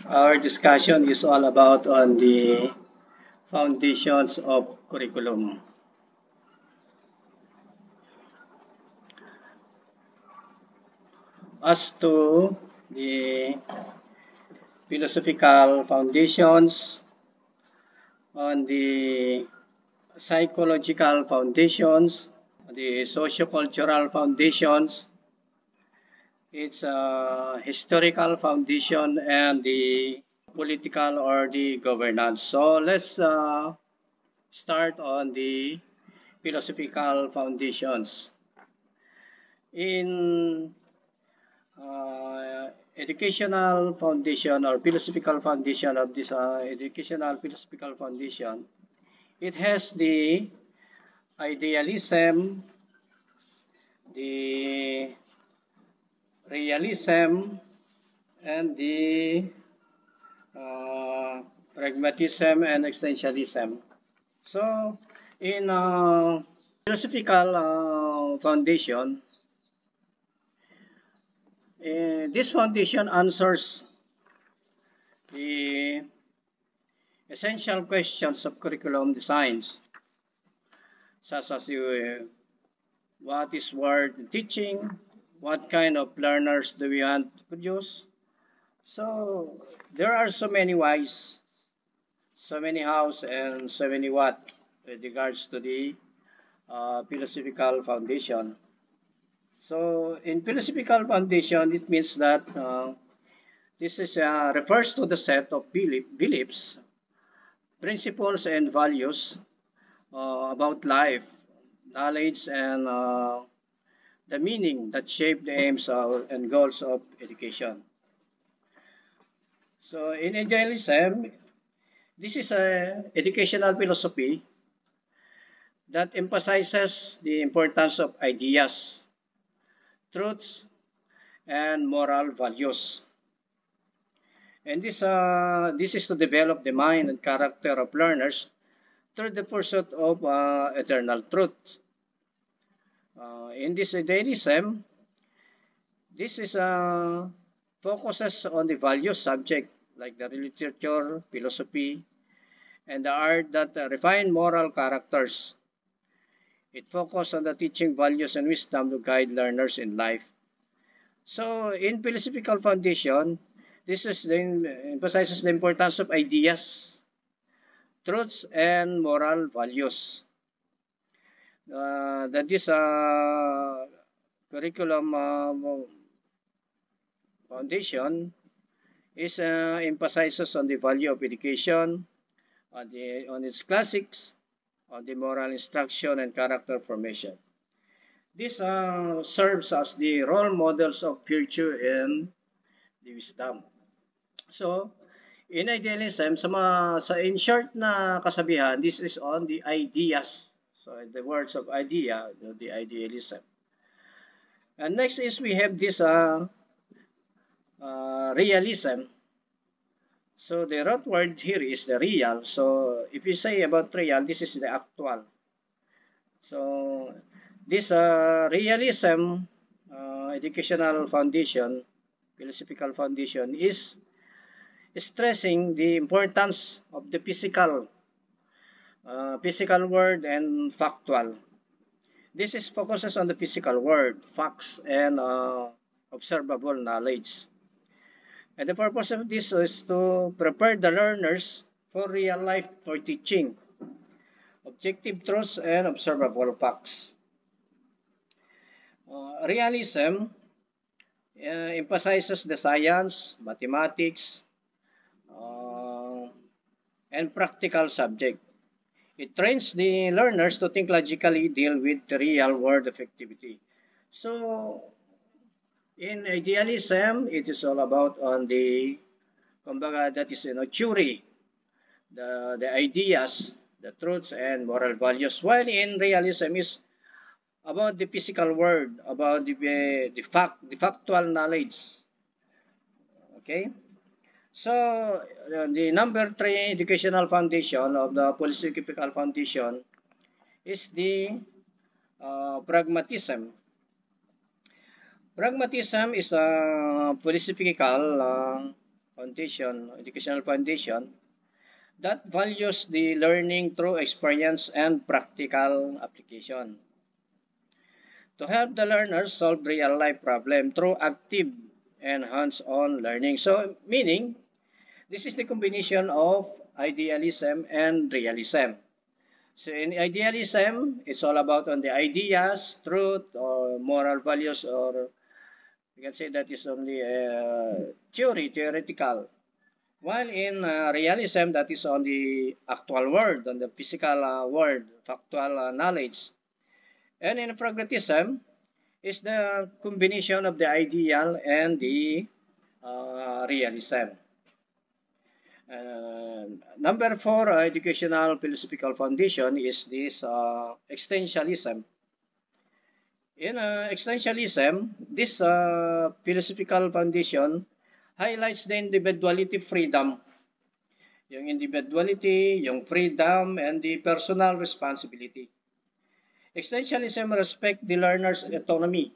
Our discussion is all about on the foundations of curriculum. As to the philosophical foundations, on the psychological foundations, the sociocultural foundations, its historical foundation, and the political or the governance. So let's start on the philosophical foundations. In educational foundation or philosophical foundation of this educational philosophical foundation, it has the idealism, the realism, and the pragmatism and existentialism. So, in philosophical foundation, this foundation answers the essential questions of curriculum designs, such as what is worth teaching, what kind of learners do we want to produce. So there are so many whys, so many hows, and so many what with regards to the philosophical foundation. So in philosophical foundation, it means that this is refers to the set of beliefs, principles, and values about life, knowledge, and the meaning that shape the aims and goals of education. So in idealism, this is a educational philosophy that emphasizes the importance of ideas, truths, and moral values. And this is to develop the mind and character of learners through the pursuit of eternal truth. In this idealism, this is focuses on the value subject like the literature, philosophy, and the art that refine moral characters. It focuses on the teaching values and wisdom to guide learners in life. So, in philosophical foundation, this is emphasizes the importance of ideas, truths, and moral values. That this curriculum foundation is emphasizes on the value of education, on its classics, on the moral instruction and character formation. This serves as the role models of virtue and the wisdom. So, in idealism, in short na kasabihan, this is on the ideas. So, in the words of idea, the idealism. And next is we have this realism. So, the root word here is the real. So, if you say about real, this is the actual. So, this realism educational foundation, philosophical foundation, is stressing the importance of the physical world and factual. This is focuses on the physical world, facts, and observable knowledge. And the purpose of this is to prepare the learners for real life for teaching, objective truths, and observable facts. Realism emphasizes the science, mathematics, uh, and practical subject. It trains the learners to think logically, deal with the real world effectivity. So, in idealism, it is all about on the, kumbaga, that is, theory, the ideas, the truths, and moral values. While in realism is about the physical world, about the factual knowledge. Okay. So, the number three educational foundation of the philosophical foundation is the pragmatism. Pragmatism is a philosophical foundation, educational foundation, that values the learning through experience and practical application. To help the learners solve real-life problems through active and hands-on learning. So, meaning, this is the combination of idealism and realism. So in idealism, it's all about on the ideas, truth, or moral values, or you can say that is only theoretical. While in realism, that is on the actual world, on the physical world, factual knowledge. And in pragmatism, is the combination of the ideal and the realism. Number four, educational philosophical foundation is this existentialism. In existentialism, this philosophical foundation highlights the individuality freedom. Yung individuality, yung freedom, and the personal responsibility. Existentialism respects the learner's autonomy,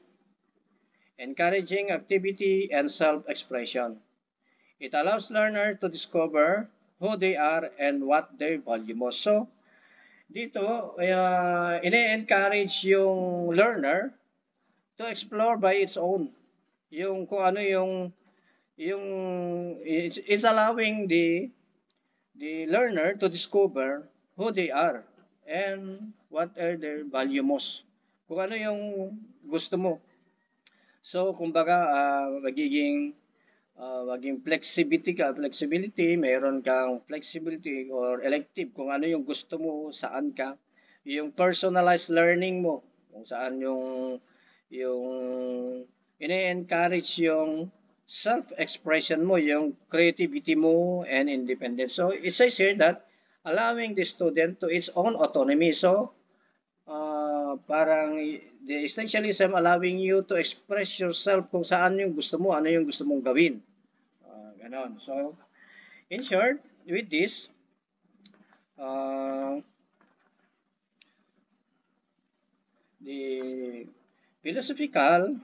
encouraging activity and self-expression. It allows learners to discover who they are and what they value most. So, dito, ine-encourage yung learner to explore by its own. Yung kung ano yung it's allowing the learner to discover who they are and what are their value most. Kung ano yung gusto mo. So, kumbaga, maging flexibility, mayroon kang flexibility or elective kung ano yung gusto mo, saan ka, yung personalized learning mo, kung saan yung ine-encourage yung self-expression mo, yung creativity mo and independence. So it says here that allowing the student to its own autonomy. So parang the essentialism allowing you to express yourself kung saan yung gusto mo, ano yung gusto mong gawin. Ganon. So, in short, with this, the philosophical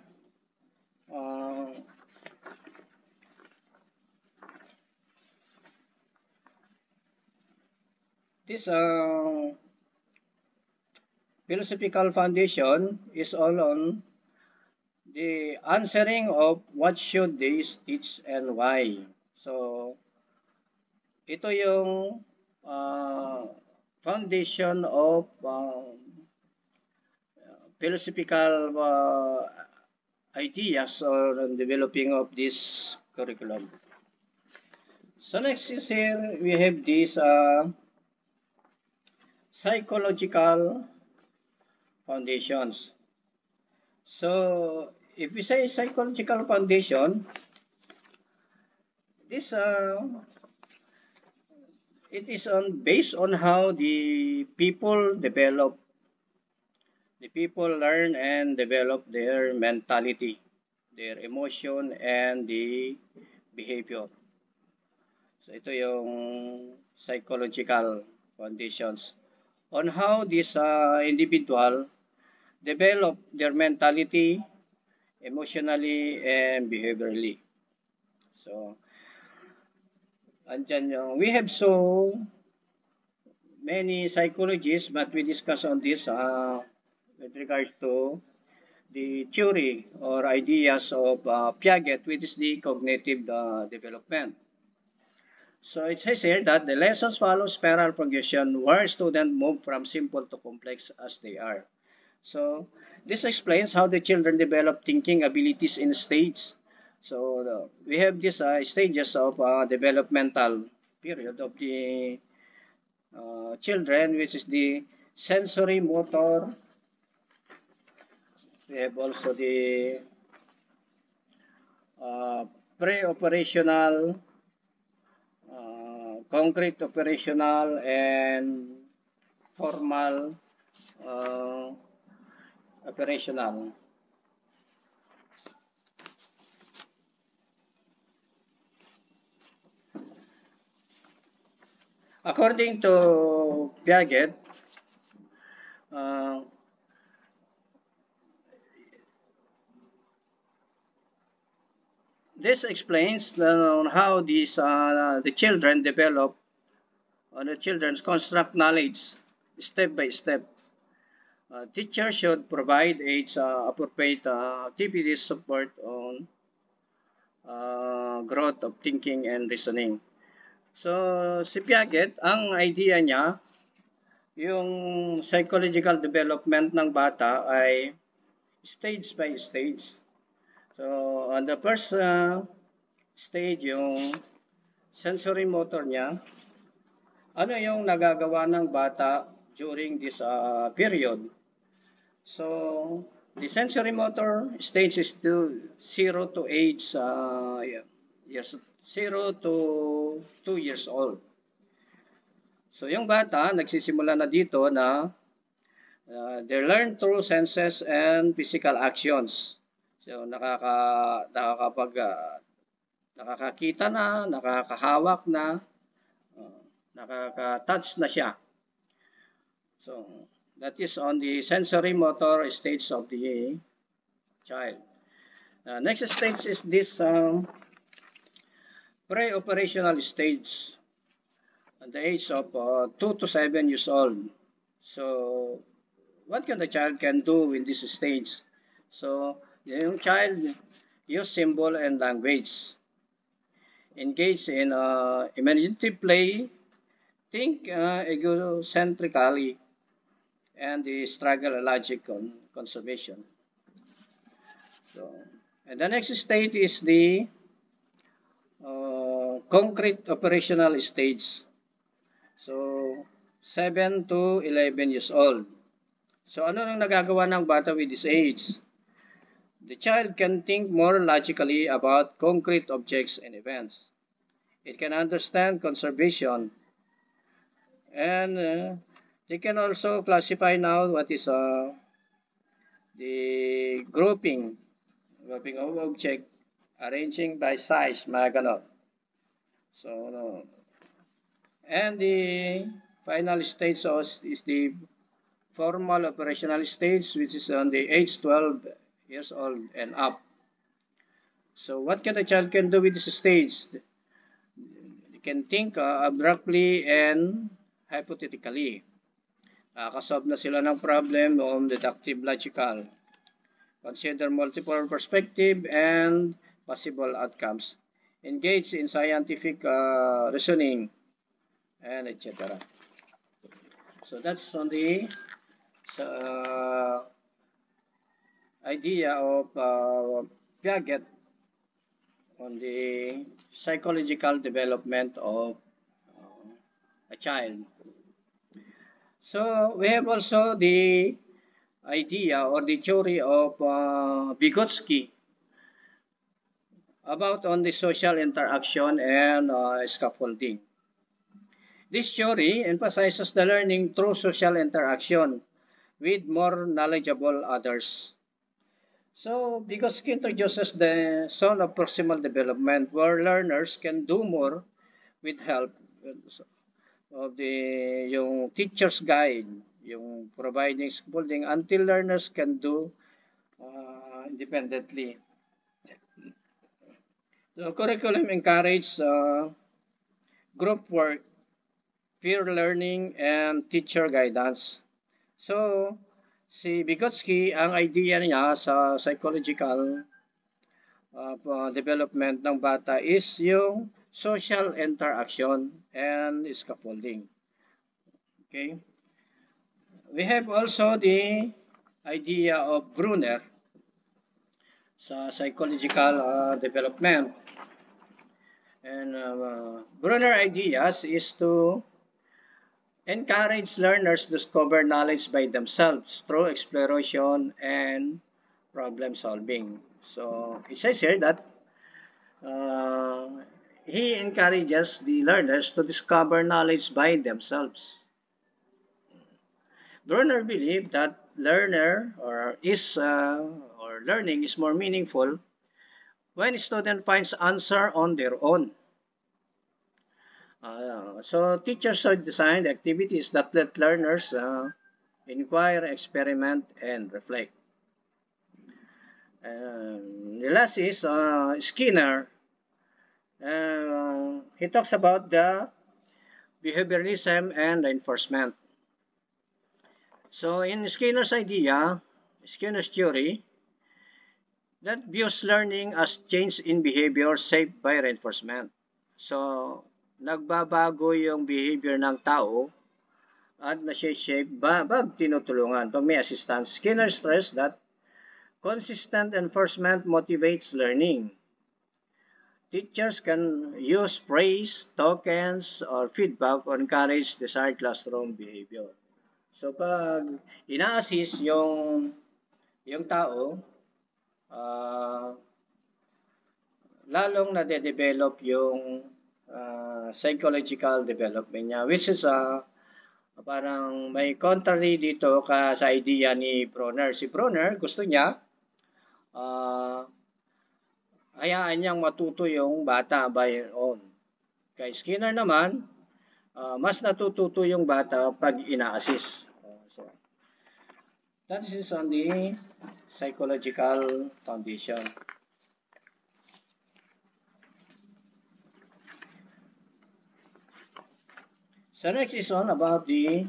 this philosophical foundation is all on the answering of what should they teach and why. So, ito yung foundation of philosophical ideas or developing of this curriculum. So next is here we have this psychological foundations. So if we say psychological foundation, this it is based on how the people learn and develop their mentality, their emotion, and the behavior. So ito yung psychological foundations on how this individual develop their mentality, emotionally, and behaviorally. So, andyan yung, we have so many psychologists, but we discuss on this with regards to the theory or ideas of Piaget, which is the cognitive development. So it says here that the lessons follow spiral progression where students move from simple to complex as they are. So this explains how the children develop thinking abilities in stages. So we have these stages of developmental period of the children, which is the sensory motor. We have also the pre-operational, concrete operational, and formal operational. According to Piaget, This explains how the children develop, or the children construct knowledge step by step. Teachers should provide age appropriate activities support on growth of thinking and reasoning. So, si Piaget, ang idea niya, yung psychological development ng bata ay stage by stage. So, on the first stage, yung sensory motor niya, ano yung nagagawa ng bata during this period. So, the sensory motor stage is to 0 to age years, 0 to 2 years old. So, yung bata, nagsisimula na dito na they learn through senses and physical actions. So, nakakakita na, nakakahawak na, nakaka-touch na siya. So, that is on the sensory motor stage of the child. Next stage is this pre-operational stage at the age of 2 to 7 years old. So, what can the child can do in this stage? So, yung child use symbol and language, engage in imaginative play, think egocentrically, and the struggle logic on conservation. So, and the next stage is the concrete operational stage. So, 7 to 11 years old. So, ano nang nagagawa ng bata with this age? The child can think more logically about concrete objects and events. It can understand conservation, and they can also classify now what is the grouping of object, arranging by size, mga ganon. So, and the final stage is the formal operational stage, which is on the age 12 years old and up. So, what can a child can do with this stage? They can think abstractly and hypothetically. Nakasolve na sila ng problem on deductive logical. Consider multiple perspective and possible outcomes. Engage in scientific reasoning, and etc. So that's on the idea of Piaget on the psychological development of a child. So we have also the idea or the theory of Vygotsky about on the social interaction and scaffolding. This theory emphasizes the learning through social interaction with more knowledgeable others. So, Vygotsky introduces the zone of proximal development where learners can do more with help of yung teacher's guide, yung providing scaffolding until learners can do independently. The curriculum encourages group work, peer learning, and teacher guidance. So, si Vygotsky, ang idea niya sa psychological development ng bata is yung social interaction and scaffolding. Okay? We have also the idea of Brunner sa psychological development. And Brunner ideas is to encourage learners to discover knowledge by themselves through exploration and problem solving. So it says here that he encourages the learners to discover knowledge by themselves. Brunner believed that learning is more meaningful when a student finds answer on their own. So teachers should design activities that let learners inquire, experiment, and reflect. The last is Skinner He talks about the behavioralism and the enforcement. So in Skinner's idea, Skinner's theory, that views learning as change in behavior shaped by reinforcement. So, nagbabago yung behavior ng tao at nasi-shape pag tinutulungan, pag may assistance. Skinner stressed that consistent enforcement motivates learning. Teachers can use praise, tokens, or feedback to encourage desired classroom behavior. So, pag ina-assist yung tao, lalong nade-develop yung psychological development niya, which is parang may contrary dito sa idea ni Bronner. Si Bronner, gusto niya hayaan niyang matuto yung bata by her own. Kay Skinner naman, mas natututo yung bata pag ina-assist. So, that is on the psychological foundation. So next is on about the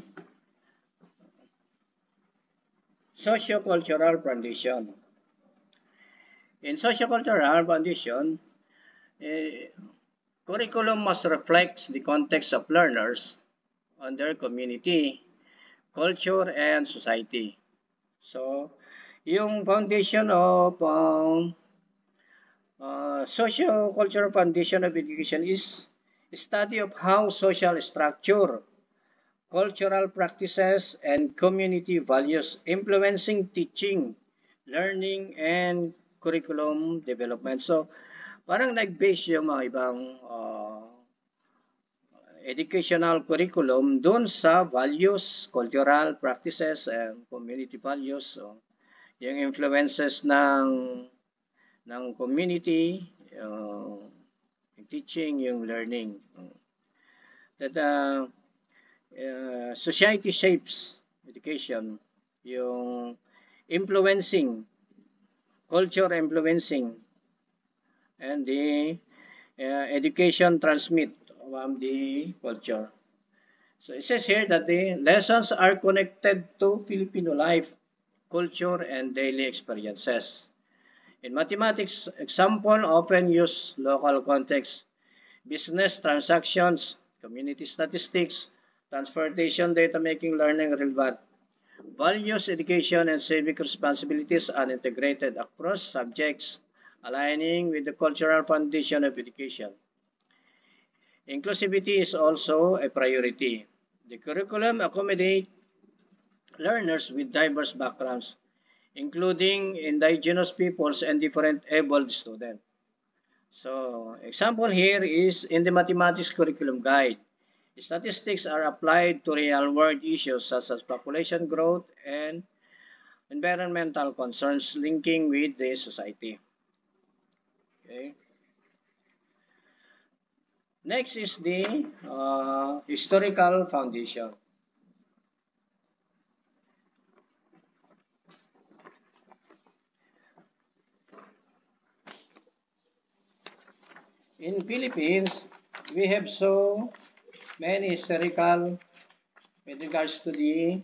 socio-cultural foundation. In socio-cultural foundation, curriculum must reflect the context of learners on their community, culture, and society. So, yung foundation of socio-cultural foundation of education is study of how social structure, cultural practices, and community values influencing teaching, learning, and curriculum development. So, parang nag-base yung mga ibang educational curriculum dun sa values, cultural practices, and community values. So, yung influences ng community, yung teaching, yung learning. That society shapes education, yung influencing, culture influencing, and the education transmit from the culture. So it says here that the lessons are connected to Filipino life, culture, and daily experiences. In mathematics, example often use local context, business transactions, community statistics, transportation data making learning relevant. Values, education, and civic responsibilities are integrated across subjects, aligning with the cultural foundation of education. Inclusivity is also a priority. The curriculum accommodates learners with diverse backgrounds, including indigenous peoples and different abled students. So, example here is in the mathematics curriculum guide. Statistics are applied to real-world issues such as population growth and environmental concerns linking with the society. Okay. Next is the historical foundation. In Philippines, we have so many historical with regards to the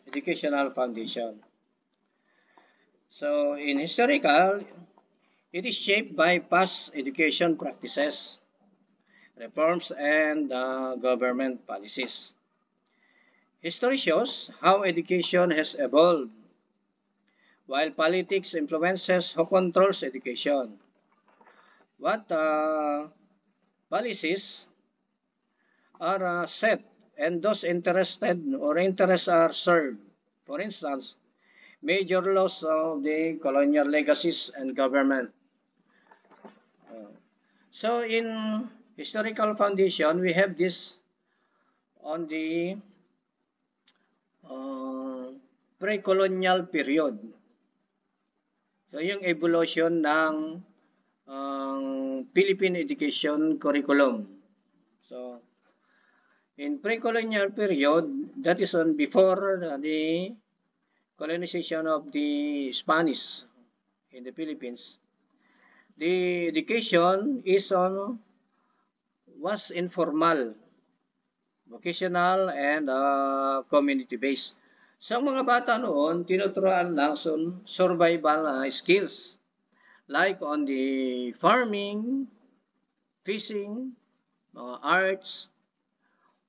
educational foundation. So, in historical, it is shaped by past education practices, reforms, and government policies. History shows how education has evolved, while politics influences who controls education. What policies are set and those interested or interests are served. For instance, major laws of the colonial legacies and government. So in historical foundation, we have this on the pre-colonial period. So yung evolution ng Philippine education curriculum. So in pre-colonial period, that is on before the colonization of the Spanish in the Philippines, the education was informal, vocational, and community-based. So, ang mga bata noon, tinuturuan ng survival skills like on the farming, fishing, arts,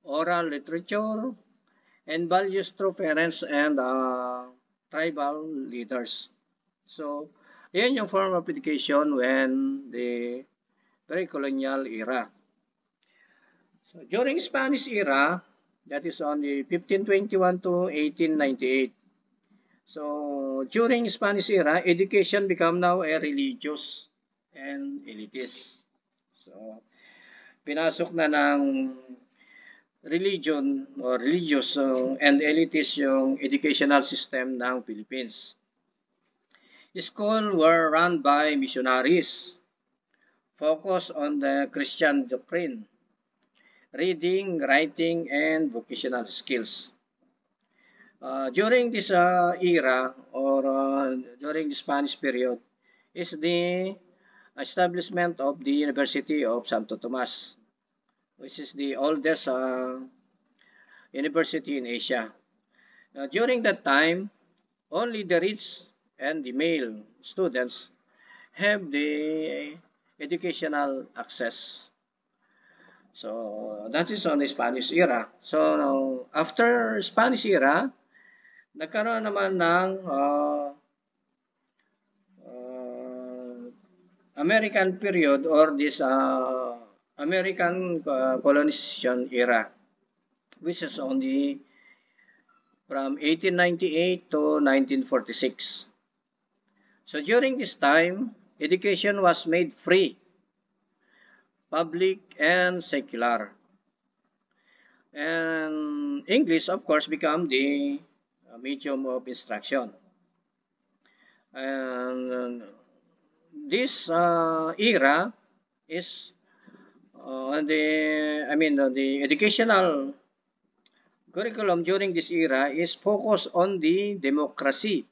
oral literature, and values through parents and tribal leaders. So, yan yung form of education when the pre-colonial era. So, during Spanish era, that is on the 1521 to 1898. So, during Spanish era, education become now a religious and elitist. So, pinasok na ng religion or religious and elitist yung educational system ng Philippines. Schools were run by missionaries, focused on the Christian doctrine, reading, writing, and vocational skills. During this era or during the Spanish period is the establishment of the University of Santo Tomas, which is the oldest university in Asia. During that time, only the rich and the male students have the educational access. So, that is on the Spanish era. So, after Spanish era, nagkaroon naman ng American period or this American colonization era, which is only from 1898 to 1946. So during this time, education was made free, public, and secular. And English, of course, became the medium of instruction. And this era is the educational curriculum during this era is focused on the democracy,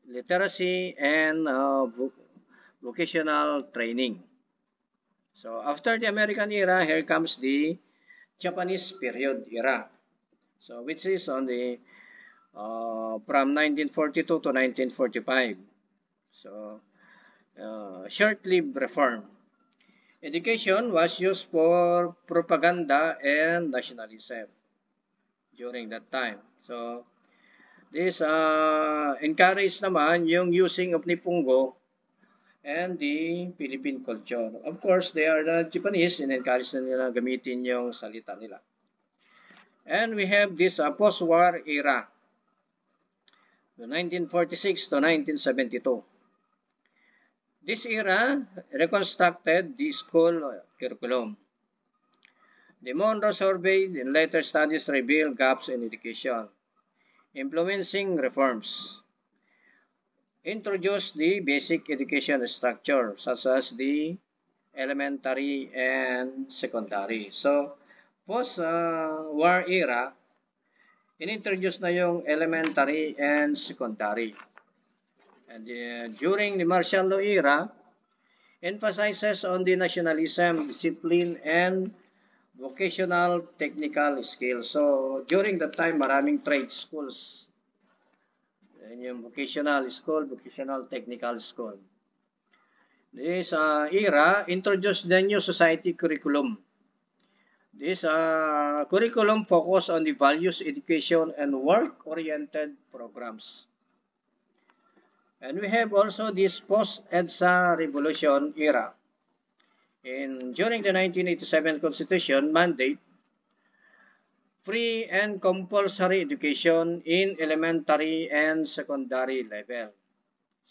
literacy, and vocational training. So after the American era, here comes the Japanese period era. So which is on the from 1942 to 1945. So short-lived reform. Education was used for propaganda and nationalism during that time. So this encouraged naman yung using of Nipungo and the Philippine culture. Of course, they are the Japanese and encourage na nila gamitin yung salita nila. And we have this post-war era, 1946 to 1972. This era reconstructed the school curriculum. The Monroe Survey and later studies revealed gaps in education, influencing reforms. Introduced the basic education structure such as the elementary and secondary. So, post-war era, inintroduce na yung elementary and secondary. And during the martial law era, emphasizes on the nationalism, discipline, and vocational technical skills. So, during that time, maraming trade schools. Yan yung vocational school, vocational technical school. This era introduced the new society curriculum. This curriculum focused on the values, education, and work-oriented programs. And we have also this post-EDSA revolution era. During the 1987 Constitution mandate, free and compulsory education in elementary and secondary level.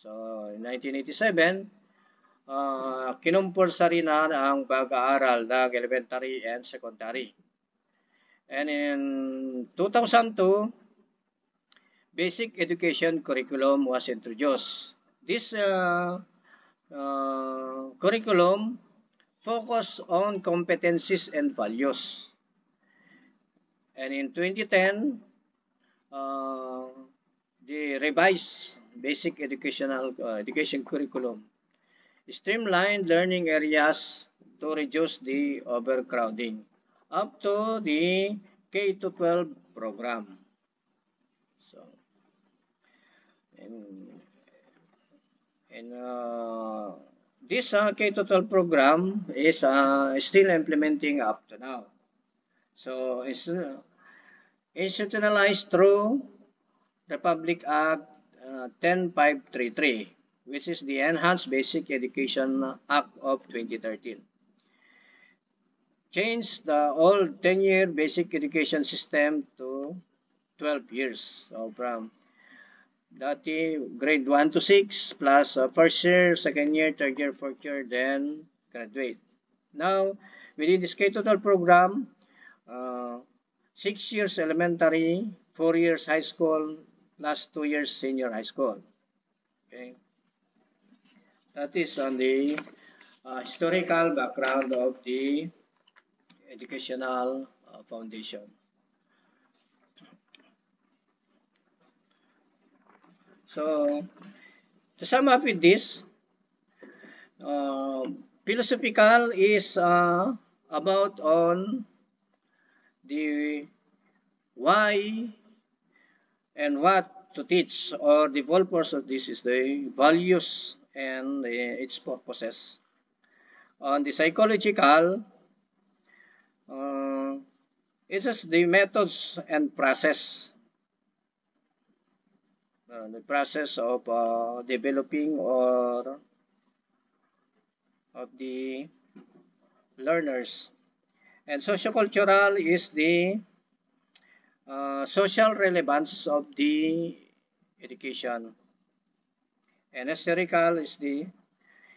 So, in 1987, kinumpulsary na ang pag-aaral ng elementary and secondary. And in 2002, basic education curriculum was introduced. This curriculum focused on competencies and values. And in 2010, the revised basic education curriculum streamlined learning areas to reduce the overcrowding up to the K-12 program. So, and, and this K-12 program is still implementing up to now. So it's institutionalized through Republic Act 10533, which is the Enhanced Basic Education Act of 2013. Changed the old 10-year basic education system to 12 years. So from dati grade 1 to 6 plus first year, second year, third year, fourth year, then graduate. Now, within this K-12 program, 6 years elementary, 4 years high school, plus 2 years senior high school. Okay, that is on the historical background of the educational foundation. So, to sum up with this, philosophical is about on the why and what to teach, or the purpose of this is the values and its purposes. On the psychological, it is the methods and process, the process of developing or of the learners. And sociocultural is the social relevance of the education. And historical is the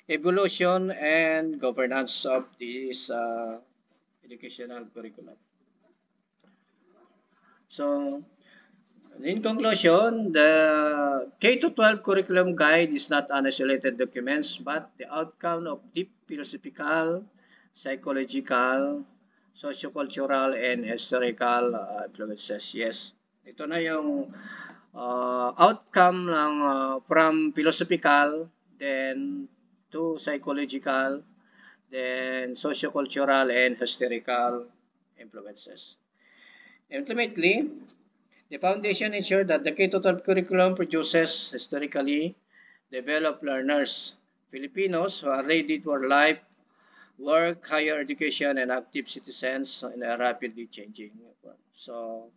evolution and governance of this educational curriculum. So, in conclusion, the K-12 curriculum guide is not an isolated document, but the outcome of deep philosophical, psychological, sociocultural, and historical influences. Yes, ito na yung outcome ng from philosophical, then to psychological, then sociocultural and historical influences. Ultimately, the foundation ensures that the K-12 curriculum produces historically developed learners, Filipinos who are ready for life, work, higher education, and active citizens in a rapidly changing world. So,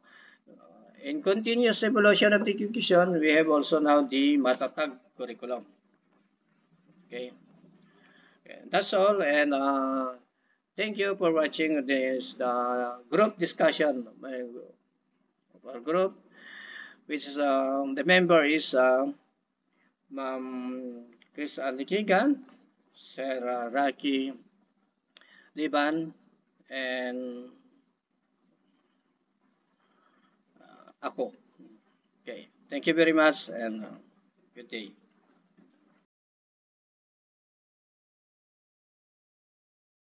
in continuous evolution of the education, we have also now the Matatag curriculum. Okay, that's all, and thank you for watching this group discussion of our group, which is the member is Ma'am Chris Alikigan, Sir Raki Liban, and ako. Okay, thank you very much, and good day.